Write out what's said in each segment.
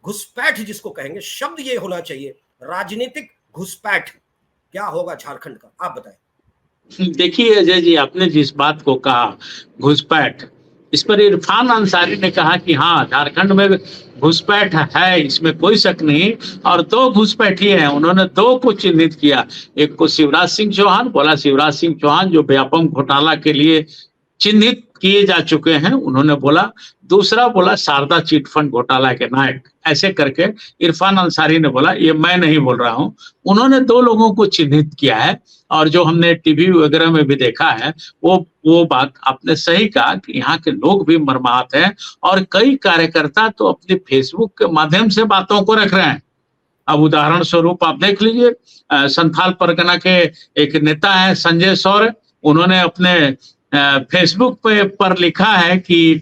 घुसपैठ जिसको कहेंगे, शब्द ये होना चाहिए, राजनीतिक घुसपैठ। क्या होगा झारखंड का, आप बताएं। देखिए अजय जी, आपने जिस बात को कहा घुसपैठ, इस पर इरफान अंसारी ने कहा कि हाँ झारखंड में घुसपैठ है, इसमें कोई शक नहीं। और दो घुसपैठी हैं, उन्होंने दो को चिन्हित किया। एक को शिवराज सिंह चौहान, बोला शिवराज सिंह चौहान जो व्यापम घोटाला के लिए चिन्हित किए जा चुके हैं, उन्होंने बोला। दूसरा बोला शारदा चिट फंड घोटाला के नायक, ऐसे करके इरफान अंसारी ने बोला, ये मैं नहीं बोल रहा हूं। उन्होंने दो लोगों को चिन्हित किया है। और जो हमने टीवी वगैरह में भी देखा है, वो बात आपने सही कहा कि यहाँ के लोग भी मर्माहत हैं। और कई कार्यकर्ता तो अपने फेसबुक के माध्यम से बातों को रख रहे हैं। अब उदाहरण स्वरूप आप देख लीजिए, संथाल परगना के एक नेता है संजय सौर्य, उन्होंने अपने फेसबुक पर लिखा है कि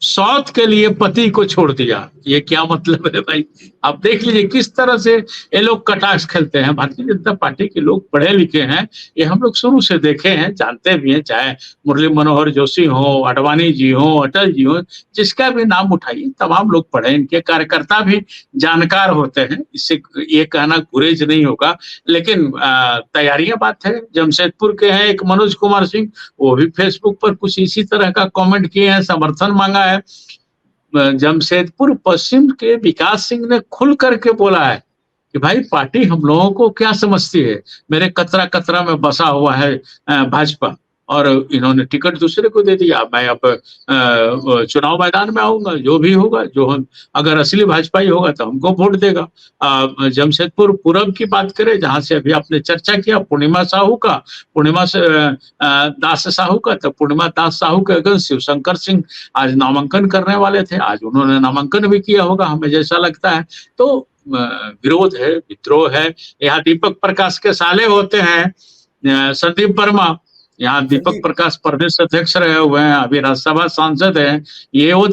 सौत के लिए पति को छोड़ दिया। ये क्या मतलब है भाई? आप देख लीजिए किस तरह से ये लोग कटाक्ष खेलते हैं। भारतीय जनता पार्टी के लोग पढ़े लिखे हैं, ये हम लोग शुरू से देखे हैं, जानते भी हैं। चाहे मुरली मनोहर जोशी हो, आडवाणी जी हो, अटल जी हो, जिसका भी नाम उठाइए, तमाम लोग पढ़े। इनके कार्यकर्ता भी जानकार होते हैं, इससे ये कहना गुरेज नहीं होगा। लेकिन तैयारियां बात है। जमशेदपुर के हैं एक मनोज कुमार सिंह, वो भी फेसबुक पर कुछ इसी तरह का कमेंट किए हैं, समर्थन मांगा है। जमशेदपुर पश्चिम के विकास सिंह ने खुल करके बोला है कि भाई पार्टी हम लोगों को क्या समझती है, मेरे कतरा कतरा में बसा हुआ है भाजपा, और इन्होंने टिकट दूसरे को दे दिया। मैं अब चुनाव मैदान में आऊंगा, जो भी होगा, जो हम अगर असली भाजपा ही होगा तो हमको वोट देगा। जमशेदपुर पूरब की बात करें, जहां से अभी आपने चर्चा किया पूर्णिमा दास साहू का, तो पूर्णिमा दास साहू के अगेंस्ट शिवशंकर सिंह आज नामांकन करने वाले थे। आज उन्होंने नामांकन भी किया होगा, हमें जैसा लगता है। तो विरोध है, विद्रोह है। यहाँ दीपक प्रकाश के साले होते हैं संदीप वर्मा, यहाँ दीपक प्रकाश प्रदेश अध्यक्ष रहे हुए हैं, अभी राज्यसभा सांसद हैं। ये वो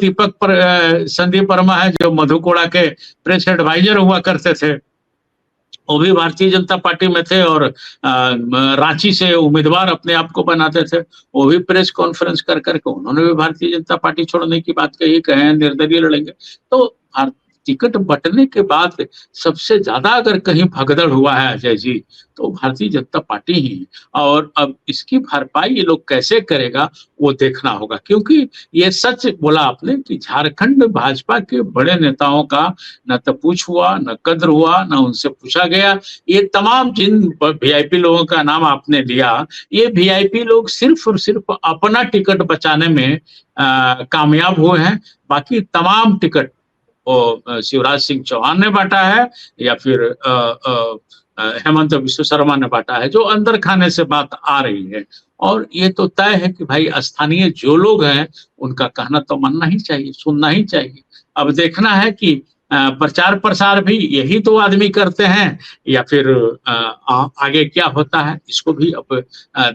संदीप वर्मा है जो मधुकोड़ा के प्रेस एडवाइजर हुआ करते थे, वो भी भारतीय जनता पार्टी में थे और रांची से उम्मीदवार अपने आप को बनाते थे। वो भी प्रेस कॉन्फ्रेंस कर करके उन्होंने भी भारतीय जनता पार्टी छोड़ने की बात कही, कहे निर्दलीय लड़ेंगे। तो टिकट बंटने के बाद सबसे ज्यादा अगर कहीं भगदड़ हुआ है अजय जी, तो भारतीय जनता पार्टी ही। और अब इसकी भरपाई ये लोग कैसे करेगा वो देखना होगा, क्योंकि ये सच बोला आपने कि झारखंड भाजपा के बड़े नेताओं का न तो पूछ हुआ, न कद्र हुआ, न उनसे पूछा गया। ये तमाम जिन वीआईपी लोगों का नाम आपने लिया, ये वीआईपी लोग सिर्फ और सिर्फ अपना टिकट बचाने में कामयाब हुए हैं। बाकी तमाम टिकट वो शिवराज सिंह चौहान ने बांटा है या फिर हेमंत बिश्व शर्मा ने बांटा है, जो अंदर खाने से बात आ रही है। और ये तो तय है कि भाई स्थानीय जो लोग हैं उनका कहना तो मानना ही चाहिए, सुनना ही चाहिए। अब देखना है कि प्रचार प्रसार भी यही दो आदमी करते हैं या फिर आगे क्या होता है, इसको भी अब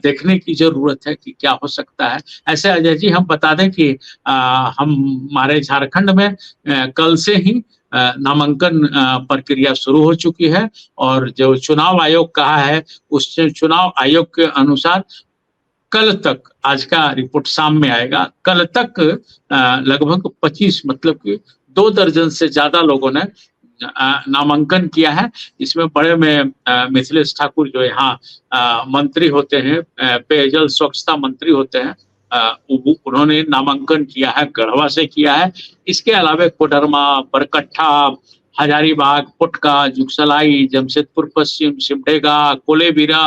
देखने की जरूरत है कि क्या हो सकता है। ऐसे अजय जी हम बता दें कि हमारे झारखंड में कल से ही नामांकन प्रक्रिया शुरू हो चुकी है। और जो चुनाव आयोग कहा है, उस चुनाव आयोग के अनुसार कल तक, आज का रिपोर्ट शाम में आएगा, कल तक लगभग 25 मतलब कि 2 दर्जन से ज्यादा लोगों ने नामांकन किया है। इसमें बड़े में मिथिलेश ठाकुर जो यहाँ मंत्री होते हैं, पेयजल स्वच्छता मंत्री होते हैं, उन्होंने नामांकन किया है, गढ़वा से किया है। इसके अलावा कोडरमा, बरकट्ठा, हजारीबाग, पुटका, जुगसलाई, जमशेदपुर पश्चिम, सिमडेगा, कोलेबिरा,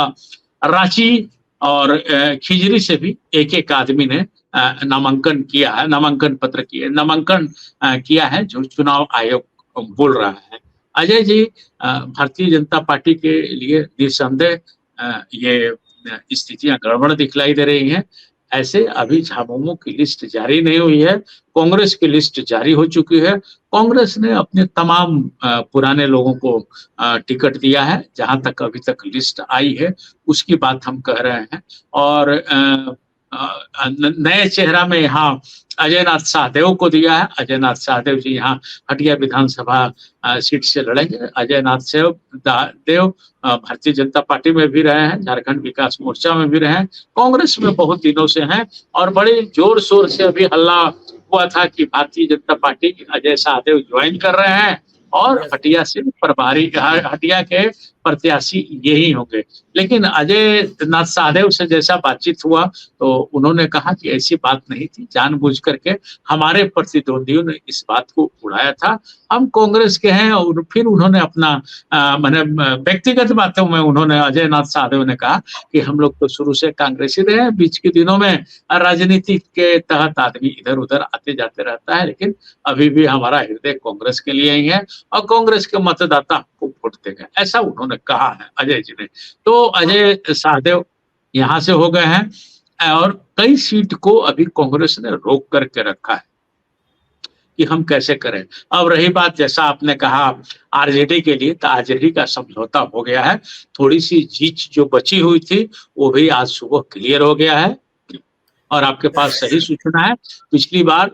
रांची और खिजरी से भी एक एक आदमी ने नामांकन किया है, नामांकन किया है, जो चुनाव आयोग बोल रहा है। अजय जी, भारतीय जनता पार्टी के लिए निस्संदेह ये स्थितियां गड़बड़ दिखलाई दे रही हैं। ऐसे अभी झामुमो की लिस्ट जारी नहीं हुई है, कांग्रेस की लिस्ट जारी हो चुकी है। कांग्रेस ने अपने तमाम पुराने लोगों को टिकट दिया है। जहां तक अभी तक लिस्ट आई है उसकी बात हम कह रहे हैं। और नए चेहरा में यहाँ अजय नाथ शाहदेव को दिया है। अजय नाथ शाहदेव जी यहाँ हटिया विधानसभा सीट से लड़ेंगे। अजय नाथ शाहदेव भारतीय जनता पार्टी में भी रहे हैं, झारखंड विकास मोर्चा में भी रहे हैं, कांग्रेस में बहुत दिनों से हैं। और बड़े जोर शोर से अभी हल्ला हुआ था कि भारतीय जनता पार्टी अजय शाहदेव ज्वाइन कर रहे हैं और यस हटिया से प्रभारी, हटिया के प्रत्याशी यही होंगे। लेकिन अजय नाथ साहदेव से जैसा बातचीत हुआ तो उन्होंने कहा कि ऐसी बात नहीं थी, जानबूझ करके हमारे प्रतिद्वंदियों ने इस बात को उड़ाया था, हम कांग्रेस के हैं। और फिर उन्होंने अपना मैंने व्यक्तिगत बातों में उन्होंने, अजय नाथ साहदेव ने कहा कि हम लोग तो शुरू से कांग्रेसी रहे हैं, बीच के दिनों में राजनीति के तहत आदमी इधर उधर आते जाते रहता है, लेकिन अभी भी हमारा हृदय कांग्रेस के लिए ही है और कांग्रेस के मतदाता को वोट देंगे, ऐसा उन्होंने कहा है अजय जी ने। तो अजय साहदेव यहाँ से हो गए हैं और कई सीट को अभी कांग्रेस ने रोक करके रखा है कि हम कैसे करें। अब रही बात, जैसा आपने कहा आरजेडी के लिए, तो आरजेडी का समझौता हो गया है, थोड़ी सी जीत जो बची हुई थी वो भी आज सुबह क्लियर हो गया है। और आपके पास सही सूचना है, पिछली बार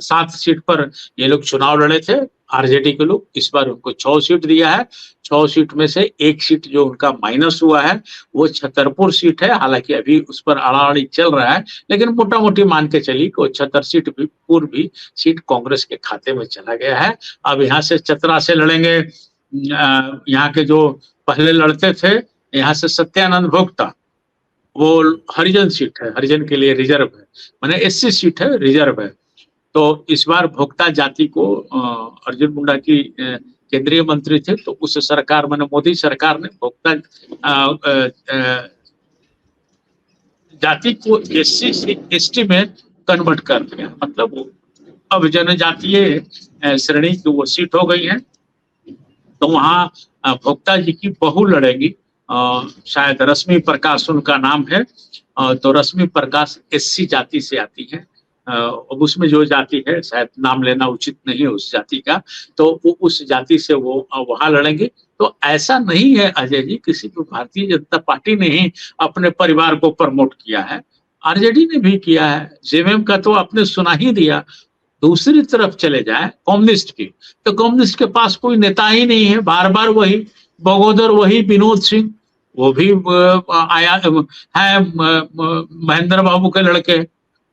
7 सीट पर ये लोग चुनाव लड़े थे आरजेडी के लोग, इस बार उनको 6 सीट दिया है। 6 सीट में से 1 सीट जो उनका माइनस हुआ है वो छतरपुर सीट है, हालांकि अभी उस पर अड़ाअड़ी चल रहा है, लेकिन मोटा मोटी मान के चली कि वो 76 भी सीट कांग्रेस के खाते में चला गया है। अब यहाँ से चतरा से लड़ेंगे, यहाँ के जो पहले लड़ते थे यहाँ से सत्यानंद भोक्ता, वो हरिजन सीट है, हरिजन के लिए रिजर्व है, माने एससी सीट है, रिजर्व है। तो इस बार भोक्ता जाति को अर्जुन मुंडा की केंद्रीय मंत्री थे, तो उस सरकार माने मोदी सरकार ने भोक्ता जाति को एससी से एसटी में कन्वर्ट कर दिया, मतलब अब जनजातीय श्रेणी की वो सीट हो गई है। तो वहाँ भोक्ता जी की बहू लड़ेगी, शायद रश्मि प्रकाश उनका नाम है। तो रश्मि प्रकाश एससी जाति से आती है, अब उसमें जो जाति है, शायद नाम लेना उचित नहीं है उस जाति का, तो वो उस जाति से वो वहां लड़ेंगे। तो ऐसा नहीं है अजय जी, किसी भी भारतीय जनता पार्टी ने ही अपने परिवार को प्रमोट किया है, आरजेडी ने भी किया है, जेएमएम का तो आपने सुना ही दिया। दूसरी तरफ चले जाए कम्युनिस्ट की, तो कम्युनिस्ट के पास कोई नेता ही नहीं है, बार बार वही बगोदर, वही विनोद सिंह, वो भी आया है महेंद्र बाबू के लड़के,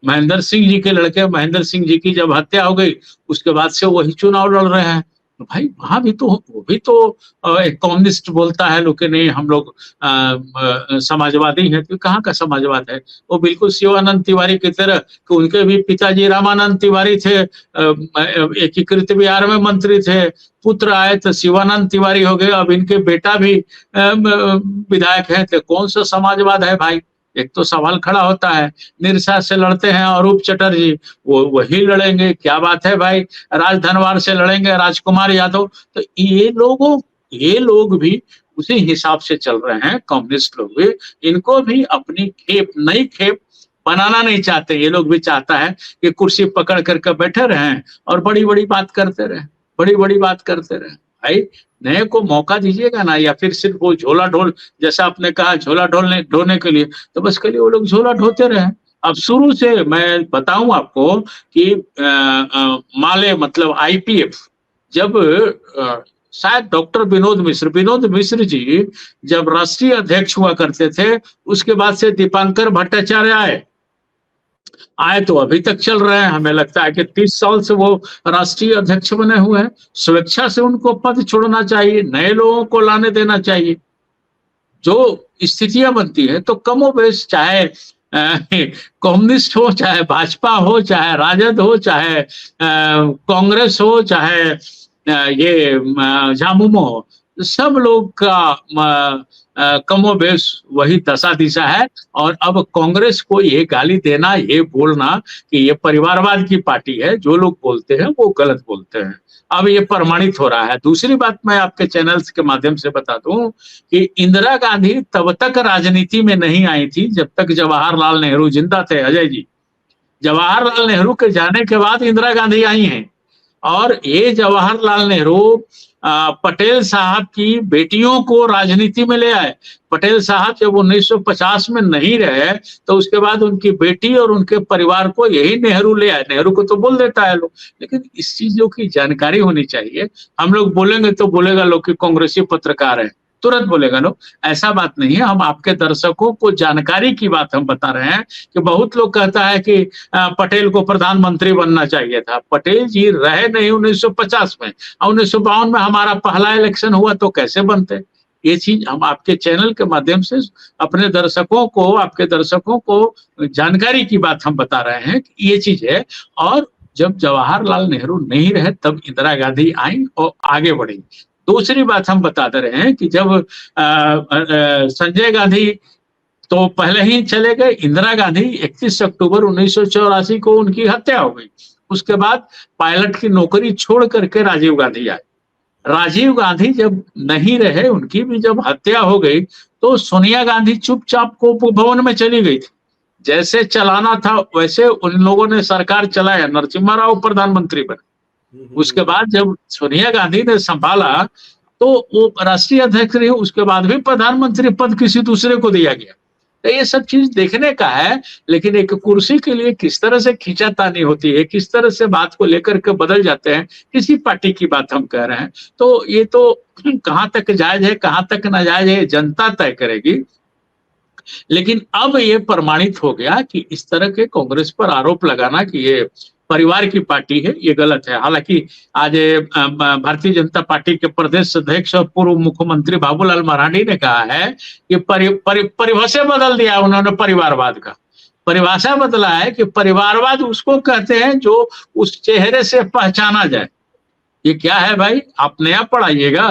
महेंद्र सिंह जी के लड़के। महेंद्र सिंह जी की जब हत्या हो गई उसके बाद से वही चुनाव लड़ रहे हैं। भाई वहां भी तो, वो भी तो एक कम्युनिस्ट बोलता है लोग कि नहीं हम लोग समाजवादी हैं, तो कहाँ का समाजवाद है? वो बिल्कुल शिवानंद तिवारी की तरह कि उनके भी पिताजी रामानंद तिवारी थे, एकीकृत बिहार में मंत्री थे, पुत्र आए तो शिवानंद तिवारी हो गए, अब इनके बेटा भी विधायक है, तो कौन सा समाजवाद है भाई? एक तो सवाल खड़ा होता है। निरसा से लड़ते हैं अरूप चटर्जी, वो वही लड़ेंगे, क्या बात है भाई? राजधनवार से लड़ेंगे राजकुमार यादव। तो ये लोग भी उसी हिसाब से चल रहे हैं, कम्युनिस्ट लोग भी। इनको भी अपनी खेप, नई खेप बनाना नहीं चाहते। ये लोग भी चाहता है कि कुर्सी पकड़ करके बैठे रहें और बड़ी बड़ी बात करते रहे, बड़ी बड़ी बात करते रहे। भाई नए को मौका दीजिएगा ना, या फिर सिर्फ वो झोला ढोल, जैसा आपने कहा झोला ढोने के लिए, तो बस के लिए वो लोग झोला ढोते रहे। अब शुरू से मैं बताऊं आपको कि माले मतलब आईपीएफ, जब शायद डॉक्टर विनोद मिश्र जी जब राष्ट्रीय अध्यक्ष हुआ करते थे, उसके बाद से दीपांकर भट्टाचार्य आए तो अभी तक चल रहे हैं। हमें लगता है कि 30 साल से वो राष्ट्रीय अध्यक्ष बने हुए हैं। स्वेच्छा से उनको पद छोड़ना चाहिए, नए लोगों को लाने देना चाहिए। जो स्थितियां बनती है तो कमोबेश, चाहे कम्युनिस्ट हो, चाहे भाजपा हो, चाहे राजद हो, चाहे कांग्रेस हो, चाहे ये झामुमो हो, सब लोग का कमोबेश वही दशा दिशा है। और अब कांग्रेस को ये गाली देना, ये बोलना कि ये परिवारवाद की पार्टी है, जो लोग बोलते हैं वो गलत बोलते हैं, अब ये प्रमाणित हो रहा है। दूसरी बात मैं आपके चैनल्स के माध्यम से बता दूं कि इंदिरा गांधी तब तक राजनीति में नहीं आई थी जब तक जवाहरलाल नेहरू जिंदा थे। अजय जी, जवाहरलाल नेहरू के जाने के बाद इंदिरा गांधी आई हैं, और ये जवाहरलाल नेहरू पटेल साहब की बेटियों को राजनीति में ले आए। पटेल साहब जब 1950 में नहीं रहे तो उसके बाद उनकी बेटी और उनके परिवार को यही नेहरू ले आए। नेहरू को तो बोल देता है लोग, लेकिन इस चीजों की जानकारी होनी चाहिए। हम लोग बोलेंगे तो बोलेगा लोग कि कांग्रेसी पत्रकार है, तुरंत बोलेगा लोग। ऐसा बात नहीं है, हम आपके दर्शकों को जानकारी की बात हम बता रहे हैं कि बहुत लोग कहता है कि पटेल को प्रधानमंत्री बनना चाहिए था। पटेल जी रहे नहीं 1950 में, 1952 में हमारा पहला इलेक्शन हुआ तो कैसे बनते। ये चीज हम आपके चैनल के माध्यम से अपने दर्शकों को, आपके दर्शकों को जानकारी की बात हम बता रहे हैं कि ये चीज है। और जब जवाहरलाल नेहरू नहीं रहे तब इंदिरा गांधी आई और आगे बढ़ी। दूसरी बात हम बता दे रहे हैं कि जब संजय गांधी तो पहले ही चले गए, इंदिरा गांधी 31 अक्टूबर 1984 को उनकी हत्या हो गई। उसके बाद पायलट की नौकरी छोड़ करके राजीव गांधी आए। राजीव गांधी जब नहीं रहे, उनकी भी जब हत्या हो गई, तो सोनिया गांधी चुपचाप को भवन में चली गई थी। जैसे चलाना था वैसे उन लोगों ने सरकार चलाया, नरसिम्हा राव प्रधानमंत्री बने। उसके बाद जब सोनिया गांधी ने संभाला तो वो राष्ट्रीय अध्यक्ष रही, उसके बाद भी प्रधानमंत्री पद किसी दूसरे को दिया गया। तो ये सब चीज देखने का है। लेकिन एक कुर्सी के लिए किस तरह से खींचातानी होती है, किस तरह से बात को लेकर के बदल जाते हैं, किसी पार्टी की बात हम कह रहे हैं, तो ये तो कहाँ तक जायज है कहाँ तक नाजायज है जनता तय करेगी। लेकिन अब ये प्रमाणित हो गया कि इस तरह के कांग्रेस पर आरोप लगाना कि ये परिवार की पार्टी है, ये गलत है। हालांकि आज भारतीय जनता पार्टी के प्रदेश अध्यक्ष और पूर्व मुख्यमंत्री बाबूलाल मरांडी ने कहा है कि परिभाषा बदल दिया उन्होंने परिवारवाद का। परिभाषा बदला है कि परिवारवाद उसको कहते हैं जो उस चेहरे से पहचाना जाए। ये क्या है भाई, आप नया पढ़ाइएगा।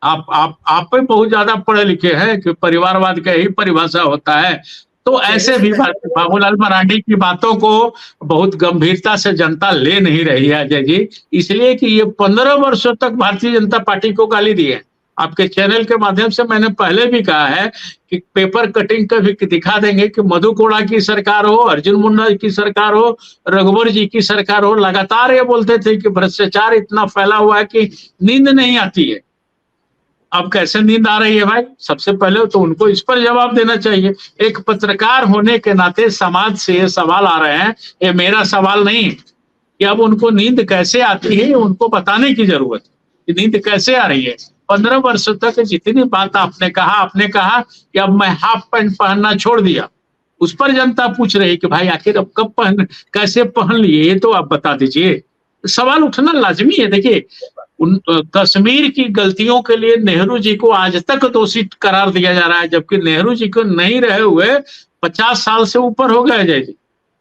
आप पे बहुत ज्यादा पढ़े लिखे हैं कि परिवारवाद का ही परिभाषा होता है। तो ऐसे भी बाबूलाल मरांडी की बातों को बहुत गंभीरता से जनता ले नहीं रही है अजय जी, इसलिए कि ये 15 वर्षों तक भारतीय जनता पार्टी को गाली दी है। आपके चैनल के माध्यम से मैंने पहले भी कहा है कि पेपर कटिंग का भी दिखा देंगे कि मधु कोड़ा की सरकार हो, अर्जुन मुंडा की सरकार हो, रघुवर जी की सरकार हो, लगातार ये बोलते थे कि भ्रष्टाचार इतना फैला हुआ है कि नींद नहीं आती है। अब कैसे नींद आ रही है भाई? सबसे पहले तो उनको इस पर जवाब देना चाहिए। एक पत्रकार होने के नाते समाज से ये सवाल आ रहे हैं, ये मेरा सवाल नहीं कि अब उनको नींद कैसे आती है, उनको बताने की जरूरत है कि नींद कैसे आ रही है। 15 वर्ष तक जितनी बात आपने कहा कि अब मैं हाफ पैंट पहनना छोड़ दिया, उस पर जनता पूछ रही है कि भाई आखिर अब कब कैसे पहन लिए, ये तो आप बता दीजिए। सवाल उठना लाजमी है। देखिए, कश्मीर की गलतियों के लिए नेहरू जी को आज तक दोषी करार दिया जा रहा है, जबकि नेहरू जी को नहीं रहे हुए 50 साल से ऊपर हो गए अजय जी।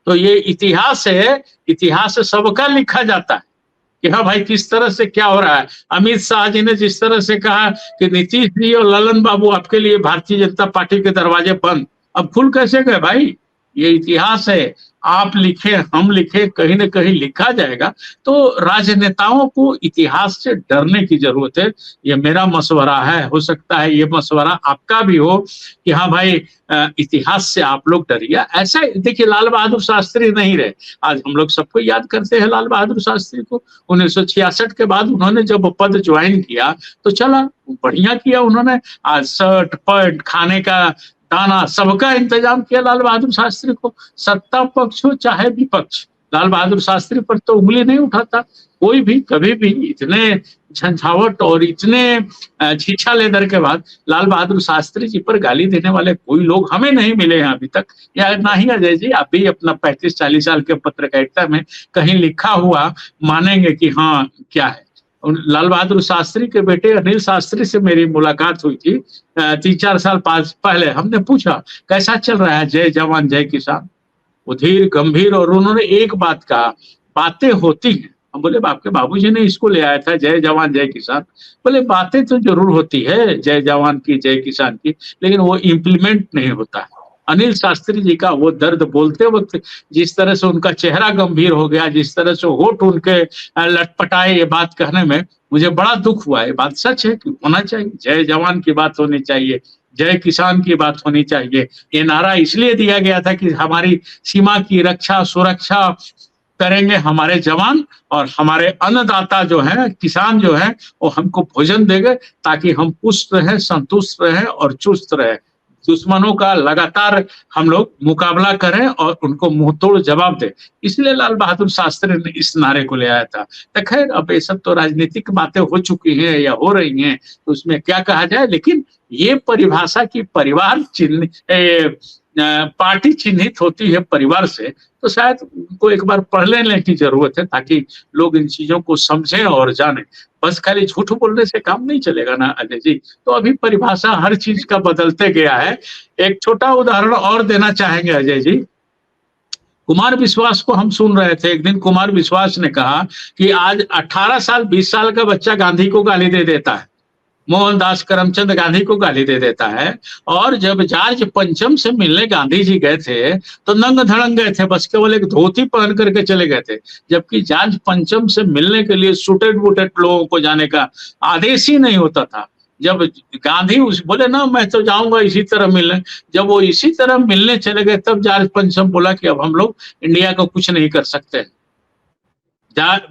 तो ये इतिहास है, इतिहास सबका लिखा जाता है कि हाँ भाई किस तरह से क्या हो रहा है। अमित शाह जी ने जिस तरह से कहा कि नीतीश जी और ललन बाबू आपके लिए भारतीय जनता पार्टी के दरवाजे बंद, अब खुल कैसे गए भाई? ये इतिहास है, आप लिखे हम लिखे कहीं ना कहीं लिखा जाएगा। तो राजनेताओं को इतिहास से डरने की जरूरत है, ये मेरा मशवरा है। हो सकता है ये मशवरा आपका भी हो कि हाँ भाई इतिहास से आप लोग डरिए। ऐसा देखिए, लाल बहादुर शास्त्री नहीं रहे, आज हम लोग सबको याद करते हैं लाल बहादुर शास्त्री को। 1966 के बाद उन्होंने जब पद ज्वाइन किया तो चला, बढ़िया किया उन्होंने। आज शर्ट पैंट खाने का दाना सबका इंतजाम किया लाल बहादुर शास्त्री को। सत्ता पक्ष हो चाहे विपक्ष, लाल बहादुर शास्त्री पर तो उंगली नहीं उठाता कोई भी कभी भी। इतने झंझावट और इतने छीछा लेदर के बाद लाल बहादुर शास्त्री जी पर गाली देने वाले कोई लोग हमें नहीं मिले हैं अभी तक, या ना ही अजय जी आप भी अपना 35-40 साल के पत्रकारिता में कहीं लिखा हुआ मानेंगे कि हाँ क्या है। लाल बहादुर शास्त्री के बेटे अनिल शास्त्री से मेरी मुलाकात हुई थी 3-4 साल पहले। हमने पूछा कैसा चल रहा है जय जवान जय किसान। वो धीर गंभीर, और उन्होंने एक बात कहा, बातें होती हैं। हम बोले आपके बाबूजी ने इसको ले आया था जय जवान जय किसान। बोले बातें तो जरूर होती है जय जवान की जय किसान की, लेकिन वो इम्प्लीमेंट नहीं होता है। अनिल शास्त्री जी का वो दर्द बोलते वक्त जिस तरह से उनका चेहरा गंभीर हो गया, जिस तरह से होठ उनके लटपटाए ये बात कहने में, मुझे बड़ा दुख हुआ। ये बात सच है कि होना चाहिए, जय जवान की बात होनी चाहिए, जय किसान की बात होनी चाहिए। ये नारा इसलिए दिया गया था कि हमारी सीमा की रक्षा सुरक्षा करेंगे हमारे जवान, और हमारे अन्नदाता जो है किसान जो है वो हमको भोजन देंगे ताकि हम पुष्ट रहें, संतुष्ट रहें और चुस्त रहें। दुश्मनों का लगातार हम लोग मुकाबला करें और उनको मुंहतोड़ जवाब दें। इसलिए लाल बहादुर शास्त्री ने इस नारे को ले आया था। तो खैर अब ये सब तो राजनीतिक बातें हो चुकी हैं या हो रही हैं, तो उसमें क्या कहा जाए, लेकिन ये परिभाषा की परिवार चिन्ह पार्टी चिन्हित होती है परिवार से, तो शायद उनको एक बार पढ़ लेने की जरूरत है ताकि लोग इन चीजों को समझें और जानें। बस खाली झूठ बोलने से काम नहीं चलेगा ना अजय जी। तो अभी परिभाषा हर चीज का बदलते गया है। एक छोटा उदाहरण और देना चाहेंगे अजय जी। कुमार विश्वास को हम सुन रहे थे, एक दिन कुमार विश्वास ने कहा कि आज 18 साल 20 साल का बच्चा गांधी को गाली दे देता है, मोहनदास करमचंद गांधी को गाली दे देता है। और जब जॉर्ज पंचम से मिलने गांधी जी गए थे तो नंग धड़ंग गए थे, बस केवल एक धोती पहन करके चले गए थे, जबकि जॉर्ज पंचम से मिलने के लिए सूटेड बूटेड लोगों को जाने का आदेश ही नहीं होता था। जब गांधी उस बोले ना मैं तो जाऊंगा इसी तरह मिलने, जब वो इसी तरह मिलने चले गए तब जॉर्ज पंचम बोला कि अब हम लोग इंडिया को कुछ नहीं कर सकते।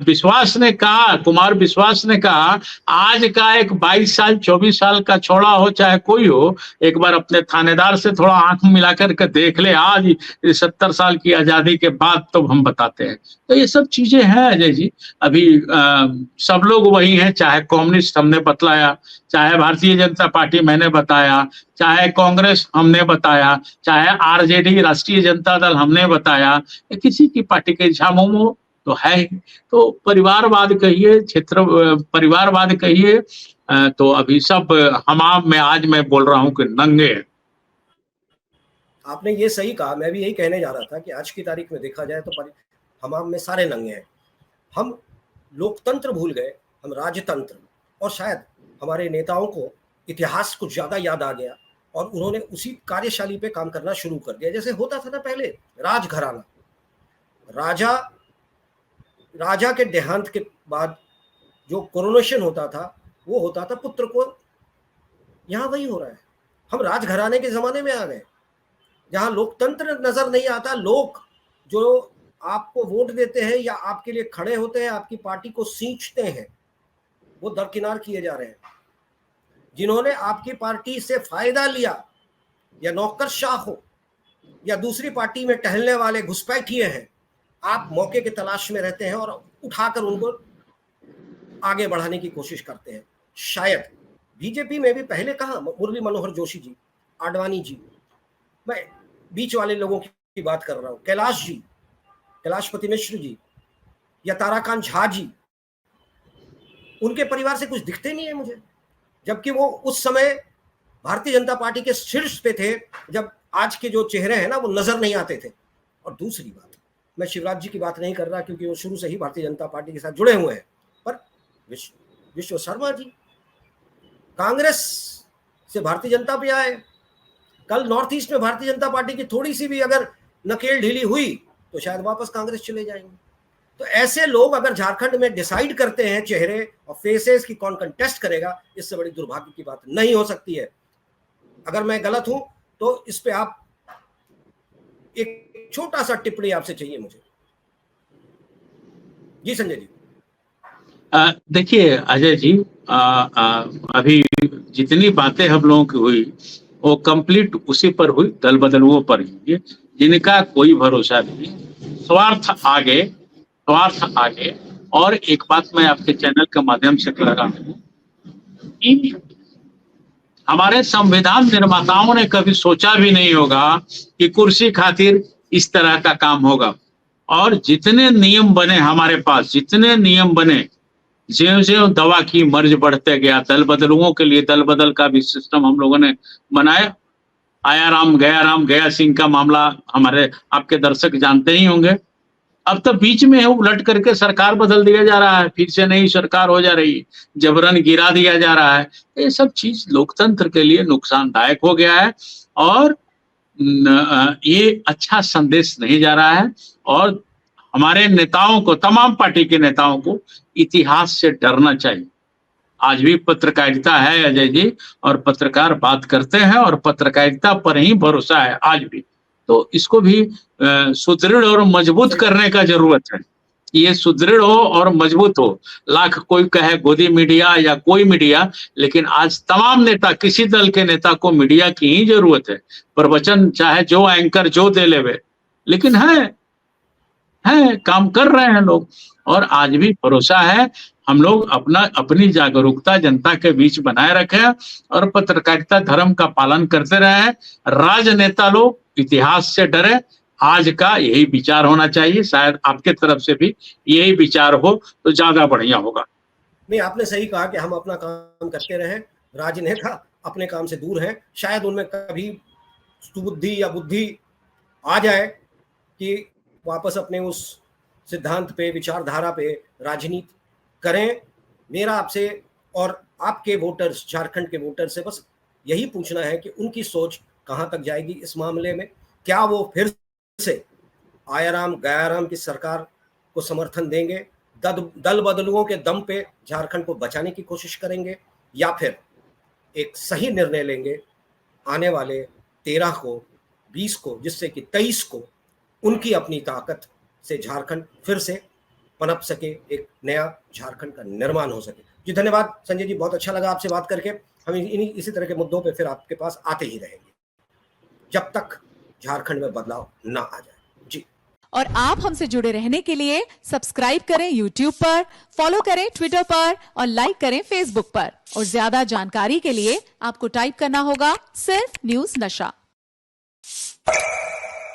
विश्वास ने कहा, कुमार विश्वास ने कहा, आज का एक 22 साल 24 साल का छोड़ा हो चाहे कोई हो, एक बार अपने थानेदार से थोड़ा आंख मिलाकर के देख ले, आज 70 साल की आजादी के बाद तो हम बताते हैं। तो ये सब चीजें हैं अजय जी। अभी सब लोग वही हैं, चाहे कम्युनिस्ट हमने बतलाया, चाहे भारतीय जनता पार्टी मैंने बताया, चाहे कांग्रेस हमने बताया, चाहे आरजेडी राष्ट्रीय जनता दल हमने बताया, किसी की पार्टी के झामुमो तो है। तो परिवारवाद कहिए, क्षेत्र परिवारवाद कहिए, तो अभी सब हमाम में आज मैं बोल रहा हूं कि नंगे। आपने ये सही कहा, मैं भी यही कहने जा रहा था कि आज की तारीख में देखा जाए तो हमाम में सारे नंगे हैं। हम लोकतंत्र भूल गए, हम राजतंत्र, और शायद हमारे नेताओं को इतिहास कुछ ज्यादा याद आ गया और उन्होंने उसी कार्यशैली पे काम करना शुरू कर दिया जैसे होता था ना पहले। राजघराना, राजा के देहांत के बाद जो कोरोनेशन होता था वो होता था पुत्र को। यहाँ वही हो रहा है, हम राजघराने के जमाने में आ गए जहाँ लोकतंत्र नजर नहीं आता। लोग जो आपको वोट देते हैं या आपके लिए खड़े होते हैं, आपकी पार्टी को सींचते हैं, वो दरकिनार किए जा रहे हैं। जिन्होंने आपकी पार्टी से फायदा लिया, या नौकरशाह हो या दूसरी पार्टी में टहलने वाले घुसपैठिए हैं, आप मौके की तलाश में रहते हैं और उठाकर उनको आगे बढ़ाने की कोशिश करते हैं। शायद बीजेपी में भी पहले कहा मुरली मनोहर जोशी जी, आडवाणी जी, मैं बीच वाले लोगों की बात कर रहा हूं, कैलाश जी, कैलाशपति मिश्र जी या ताराकांत झा जी, उनके परिवार से कुछ दिखते नहीं है मुझे, जबकि वो उस समय भारतीय जनता पार्टी के शीर्ष पे थे, जब आज के जो चेहरे हैं ना वो नजर नहीं आते थे। और दूसरी बात, मैं शिवराज जी की बात नहीं कर रहा क्योंकि वो शुरू से ही भारतीय जनता पार्टी के साथ जुड़े हुए हैं, पर विश्व शर्मा जी कांग्रेस से भारतीय जनता पे आए। कल नॉर्थ ईस्ट में भारतीय जनता पार्टी की थोड़ी सी भी अगर नकेल ढीली हुई तो शायद वापस कांग्रेस चले जाएंगे। तो ऐसे लोग अगर झारखंड में डिसाइड करते हैं चेहरे और फेसेस की कौन कंटेस्ट करेगा, इससे बड़ी दुर्भाग्य की बात नहीं हो सकती है। अगर मैं गलत हूं तो इस पे आप एक छोटा सा टिप्पणी आपसे चाहिए मुझे। जी संजय जी। देखिए अजय जी, अभी जितनी बातें हम लोगों की हुई वो कंप्लीट उसी पर हुई, दल बदलुओं पर ही, जिनका कोई भरोसा नहीं, स्वार्थ आगे। और एक बात मैं आपके चैनल के माध्यम से कह रहा हूं, हमारे संविधान निर्माताओं ने कभी सोचा भी नहीं होगा कि कुर्सी खातिर इस तरह का काम होगा। और जितने नियम बने हमारे पास, जितने नियम बने, ज्यों-ज्यों दवा की मर्ज बढ़ते गया, दल बदलुओं के लिए दल बदल का भी सिस्टम हम लोगों ने बनाया। आया राम गया सिंह का मामला हमारे आपके दर्शक जानते ही होंगे। अब तो बीच में है उलट करके सरकार बदल दिया जा रहा है, फिर से नई सरकार हो जा रही, जबरन गिरा दिया जा रहा है। ये सब चीज लोकतंत्र के लिए नुकसानदायक हो गया है और ये अच्छा संदेश नहीं जा रहा है। और हमारे नेताओं को, तमाम पार्टी के नेताओं को इतिहास से डरना चाहिए। आज भी पत्रकारिता है अजय जी, और पत्रकार बात करते हैं और पत्रकारिता पर ही भरोसा है आज भी। तो इसको भी सुदृढ़ और मजबूत करने का जरूरत है। ये सुदृढ़ हो और मजबूत हो। लाख कोई कहे गोदी मीडिया या कोई मीडिया, लेकिन आज तमाम नेता, किसी दल के नेता को मीडिया की ही जरूरत है। प्रवचन चाहे जो एंकर जो दे लेवे, लेकिन है काम कर रहे हैं लोग। और आज भी भरोसा है हम लोग अपनी जागरूकता जनता के बीच बनाए रखें और पत्रकारिता धर्म का पालन करते रहे। राजनेता लोग इतिहास से डरे, आज का यही विचार होना चाहिए। शायद आपके तरफ से भी यही विचार हो तो ज्यादा बढ़िया होगा। नहीं, आपने सही कहा कि हम अपना काम करते रहें। राजनेता अपने काम से दूर हैं। शायद उनमें कभी सुबुद्धि या बुद्धि आ जाए कि वापस अपने उस सिद्धांत पे, विचारधारा पे राजनीति करें। मेरा आपसे और आपके वोटर्स, झारखंड के वोटर से बस यही पूछना है कि उनकी सोच कहाँ तक जाएगी इस मामले में। क्या वो फिर से आयाराम गयाराम की सरकार को समर्थन देंगे, दल बदलुओं के दम पे झारखंड को बचाने की कोशिश करेंगे, या फिर एक सही निर्णय लेंगे आने वाले 13 को, 20 को, जिससे कि 23 को उनकी अपनी ताकत से झारखंड फिर से पनप सके, एक नया झारखंड का निर्माण हो सके। जी धन्यवाद संजय जी, बहुत अच्छा लगा आपसे बात करके। हम इसी तरह के मुद्दों पे फिर आपके पास आते ही रहेंगे जब तक झारखंड में बदलाव ना आ जाए। जी। और आप हमसे जुड़े रहने के लिए सब्सक्राइब करें YouTube पर, फॉलो करें Twitter पर और लाइक करें Facebook पर। और ज्यादा जानकारी के लिए आपको टाइप करना होगा सिर्फ न्यूज़ नशा।